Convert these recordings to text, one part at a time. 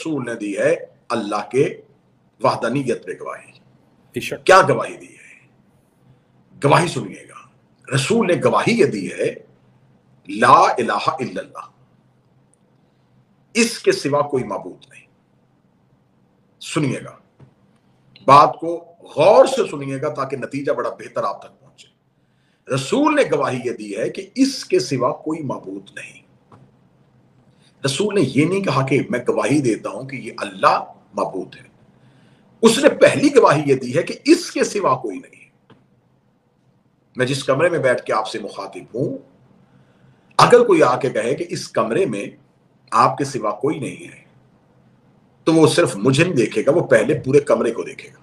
رسول نے دی ہے اللہ کے وحدانیت پہ گواہی. کیا گواہی دی ہے؟ گواہی سنیے گا. رسول نے گواہی یہ دی ہے لا الہ الا اللہ، اس کے سوا کوئی معبود نہیں. سنیے گا، بات کو غور سے سنیے گا تاکہ نتیجہ بڑا بہتر آپ تک پہنچے. رسول نے گواہی یہ دی ہے کہ اس کے سوا کوئی معبود نہیں. رسول نے یہ نہیں کہا کہ میں گواہی دیتا ہوں کہ یہ اللہ معبود ہے. اس نے پہلی گواہی یہ دی ہے کہ اس کے سوا کوئی نہیں. میں جس کمرے میں بیٹھ کے آپ سے مخاطب ہوں، اگر کوئی آ کے کہے کہ اس کمرے میں آپ کے سوا کوئی نہیں ہے، تو وہ صرف مجھے نہیں دیکھے گا، وہ پہلے پورے کمرے کو دیکھے گا.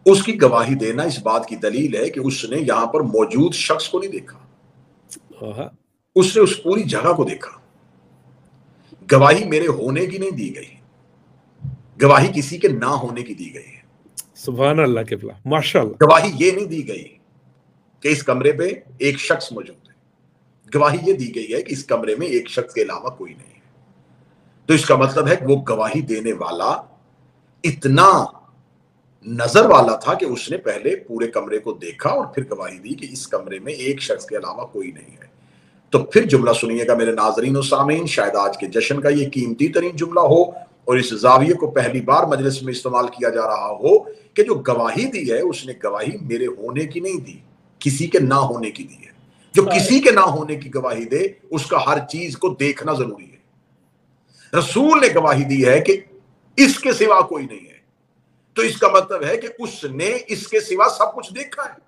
اس کی گواہی دینا اس بات کی دلیل ہے کہ اس نے یہاں پر موجود شخص کو نہیں دیکھا، اس نے اس پوری جگہ کو دیکھا. گواہی میرے ہونے کی نہیں دی گئی، گواہی کسی کے نہ ہونے کی دی گئی ہے. سبحان اللہ کے بلا، ماشاءاللہ. گواہی یہ نہیں دی گئی کہ اس کمرے پہ ایک شخص موجود ہے. گواہی یہ دی گئی ہے کہ اس کمرے میں ایک شخص کے علاوہ کوئی نہیں ہے. تو اس کا مطلب ہے کہ وہ گواہی دینے والا اتنا نظر والا تھا کہ اس نے پہلے پورے کمرے کو دیکھا اور پھر گواہی دی کہ اس کمرے میں ایک شخص کے علاوہ کوئی نہیں ہے. تو پھر جملہ سنیے گا میرے ناظرین و سامعین، شاید آج کے جشن کا یہ قیمتی ترین جملہ ہو اور اس زاویے کو پہلی بار مجلس میں استعمال کیا جا رہا ہو کہ جو گواہی دی ہے اس نے گواہی میرے ہونے کی نہیں دی، کسی کے نہ ہونے کی دی ہے. جو کسی کے نہ ہونے کی گواہی دے اس کا ہر چیز کو دیکھنا ضروری ہے. رسول نے گواہی دی ہے کہ اس کے سوا کوئی نہیں ہے، تو اس کا مطلب ہے کہ اس نے اس کے سوا سب کچھ دیکھا ہے.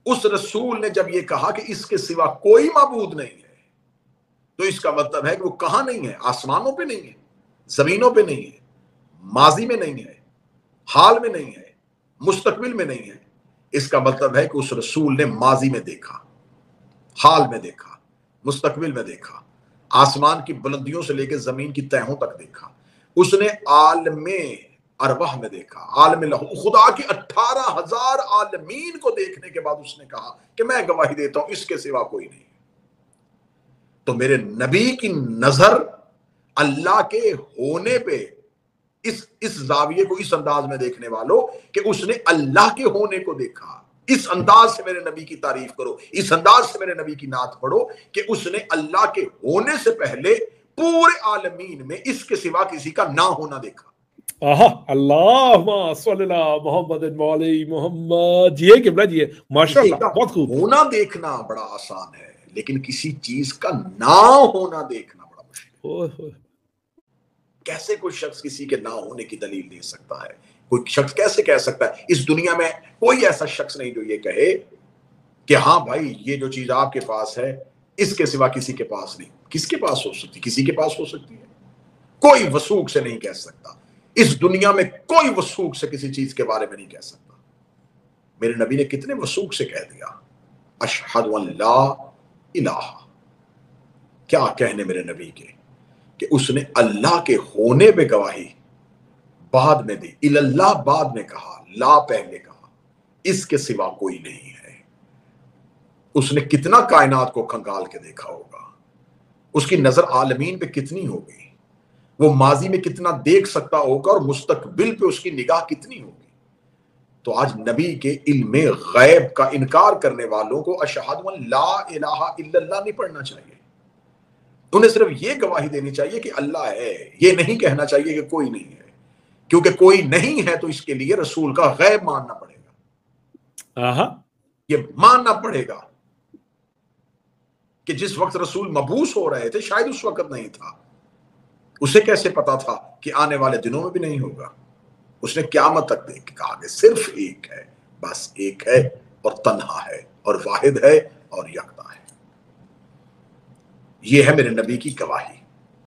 اس رسول نے جب یہ کہا کہ اس کے سوا کوئی معبود نہیں ہے، تو اس کا مطلب ہے کہ وہ کہاں نہیں ہے؟ آسمانوں پہ نہیں ہے، زمینوں پہ نہیں ہے، ماضی میں نہیں ہے، حال میں نہیں ہے، مستقبل میں نہیں ہے. اس کا مطلب ہے کہ اس رسول نے ماضی میں دیکھا، حال میں دیکھا، مستقبل میں دیکھا، آسمان کی بلندیوں سے لے کے زمین کی تہوں تک دیکھا. اس نے عالم ارواح میں دیکھا، عالم لہو، خدا کی 18,000 عالمین کو دیکھنے کے بعد اس نے کہا کہ میں گواہی دیتا ہوں اس کے سوا کوئی نہیں. تو میرے نبی کی نظر اللہ کے ہونے پہ اس زاویے کو اس انداز میں دیکھنے والوں کہ اس نے اللہ کے ہونے کو دیکھا. اس انداز سے میرے نبی کی تعریف کرو، اس انداز سے میرے نبی کی نعت پڑھو کہ اس نے اللہ کے ہونے سے پہلے پورے عالمین میں اس کے سوا کسی کا نہ ہونا دیکھا. اللہم صلی اللہ محمد مولی محمد. جی قبلہ جی، ماشاءاللہ، بہت خوب. ہونا دیکھنا بڑا آسان ہے، لیکن کسی چیز کا نہ ہونا دیکھنا بڑا مشکل. کیسے کوئی شخص کسی کے نہ ہونے کی دلیل دے سکتا ہے؟ کوئی شخص کیسے کہہ سکتا ہے؟ اس دنیا میں کوئی ایسا شخص نہیں جو یہ کہے کہ ہاں بھائی یہ جو چیز آپ کے پاس ہے اس کے سوا کسی کے پاس نہیں. کس کے پاس ہو سکتی؟ کسی کے پاس ہو سکتی ہے. کوئی وثوق سے نہیں کہہ سکتا. اس دنیا میں کوئی وثوق سے کسی چیز کے بارے میں نہیں کہہ سکتا. میرے نبی نے کتنے وثوق سے کہہ دیا اشہد ان لا الہ. کیا کہنے میرے نبی کے کہ اس نے اللہ کے ہونے پہ گواہی بعد میں دی، اللہ بعد میں کہا، لا پہلے کہا، اس کے سوا کوئی نہیں ہے. اس نے کتنا کائنات کو کھنگال کے دیکھا ہوگا، اس کی نظر عالمین پہ کتنی ہوگی، وہ ماضی میں کتنا دیکھ سکتا ہوگا اور مستقبل پہ اس کی نگاہ کتنی ہوگی. تو آج نبی کے علم غیب کا انکار کرنے والوں کو اشہد ان لا الہ الا اللہ نہیں پڑھنا چاہیے. انہیں صرف یہ گواہی دینی چاہیے کہ اللہ ہے، یہ نہیں کہنا چاہیے کہ کوئی نہیں ہے، کیونکہ کوئی نہیں ہے تو اس کے لیے رسول کا غیب ماننا پڑے گا. یہ ماننا پڑے گا کہ جس وقت رسول مبعوث ہو رہے تھے شاید اس وقت نہیں تھا. اسے کیسے پتا تھا کہ آنے والے دنوں میں بھی نہیں ہوگا؟ اس نے قیامت تک دیکھ کے کہا کہ صرف ایک ہے، بس ایک ہے اور تنہا ہے اور واحد ہے اور یکتا ہے. یہ ہے میرے نبی کی گواہی.